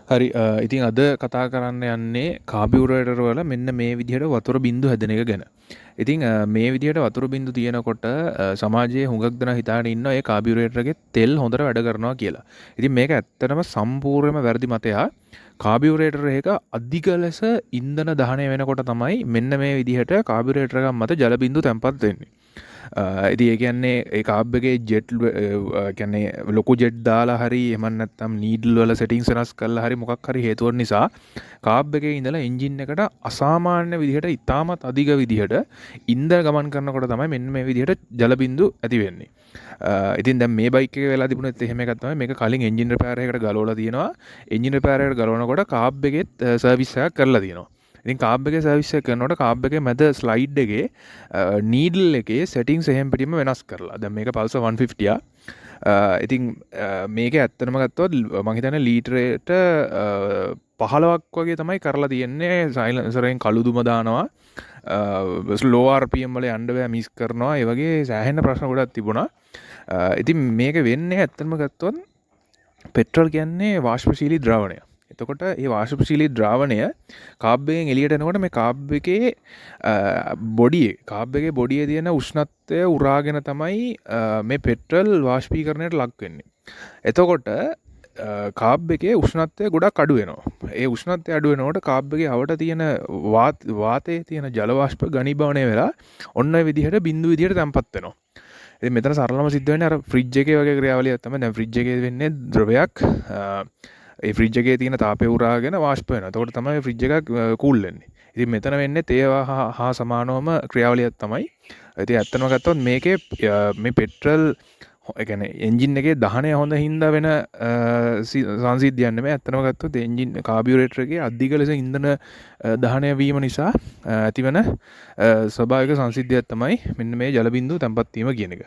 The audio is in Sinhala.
හරි ඉතින් අද කතා කරන්න යන්නේ කාබියුරේටර් වල මෙන්න මේ විදිහට වතුර බින්දු හැදෙන එක ගැන. ඉතින් මේ විදිහට වතුර බින්දු තියෙනකොට සමාජයේ හුඟක් දෙනා හිතාගෙන ඉන්නවා ඒ කාබියුරේටර් එකේ තෙල් හොඳට වැඩ කරනවා කියලා. ඉතින් මේක ඇත්තටම සම්පූර්ණයෙන්ම වැරදි මතයක්. කාබියුරේටර් එක අධික ලෙස ඉන්ධන දහනය වෙනකොට තමයි මෙන්න මේ විදිහට කාබියුරේටර් එකක් මත ජල බින්දු තැන්පත් වෙන්නේ. ඉති ඒකන්නේ ඒ කාබ්බගේ ජෙට් කැන්නේ ලොකු ජෙට් දාලා හරි එමන්නත්තම් නීඩල් වල සෙටිං වෙනස් කල්ලා හරි මොකක් හරි හේතුවන් නිසා කාබ් එක ඉඳලා එන්ජින් එකට අසාමාන්‍ය විදිහට ඉතාමත් අධික විදිහට ඉන්ද ගමන් කරනකොට තමයි මෙන්න මේ විදිහට ජලබින්දු ඇති වෙන්නේ. ඉතින් දැන් මේ බයික් එක වෙලා තිබුණෙත් එහෙම එකක් තමයි. මේක කලින් එන්ජින් රිපෙයාර් එකකට ගලවලා තියෙනවා. එන්ජින් රිපෙයාර් එකට ගලවනකොට කාබ් එකෙත් සර්විස් එකක් කරලා තියෙනවා. ඉතින් කාබ් එකේ සර්විස් එක කරනකොට කාබ් එකේ මැද ස්ලයිඩ් එකේ නීඩල් එකේ සෙටින්ග්ස් එහෙම පිටින්ම වෙනස් කරලා. දැන් මේක පල්සර් 150 ඉතින් මේක ඇත්තටම ගත්තොත් මම හිතන්නේ ලීටරයට 15ක් වගේ තමයි කරලා තියෙන්නේ. සයිලන්සරෙන් කළු දුම දානවා. ස්ලෝ RPM වල යන්න බෑ මිස් කරනවා. ඒ වගේ සෑහෙන ප්‍රශ්න ගොඩක් තිබුණා. ඉතින් මේක වෙන්නේ ඇත්තටම ගත්තොත් පෙට්‍රල් කියන්නේ වාෂ්පශීලී ද්‍රවණය. එතකොට ඒ වාෂ්පශීලී ද්‍රාවණය කාබ් එකෙන් එළියට එනකොට මේ කාබ් එකේ කාබ් එකේ බොඩියේ තියෙන උෂ්ණත්වය උරාගෙන තමයි මේ පෙට්‍රල් වාෂ්පීකරණයට ලක් වෙන්නේ. එතකොට කාබ් එකේ උෂ්ණත්වය ගොඩක් අඩු වෙනවා. ඒ උෂ්ණත්වය අඩු වෙනකොට කාබ් එකේ අවට තියෙන වාතයේ තියෙන ජල වාෂ්ප ඝනීභවනය වෙලා ඔන්න ඔය විදිහට බිඳු විදිහට තැම්පත් වෙනවා. ඉතින් මෙතන සරලම සිද්ධ වෙන්නේ අර ෆ්‍රිජ් එකේ වගේ ක්‍රියාවලියක් තමයි. දැන් ෆ්‍රිජ් එකේ වෙන්නේ ද්‍රවයක් ඒ ෆ්‍රිජ් එකේ තියෙන තාපය උරාගෙන වාෂ්ප වෙනවා. එතකොට තමයි ෆ්‍රිජ් එකක් කූල් වෙන්නේ. ඉතින් මෙතන වෙන්නේ තේ හා සමානවම ක්‍රියාවලියක් තමයි. ඉතින් ඇත්තම ගත්තොත් මේකේ මේ පෙට්‍රල් ඒ කියන්නේ එන්ජින් එකේ දහනය හොඳ හින්දා වෙන සංසිද්ධියක් නෙමෙයි. ඇත්තම ගත්තොත් එන්ජින් කාබියුරේටර් එකේ අධික ලෙස ඉන්ධන දහනය වීම නිසා ඇතිවන ස්වභාවික සංසිද්ධියක් තමයි මෙන්න මේ ජල බිඳු තැම්පත් වීම කියන එක.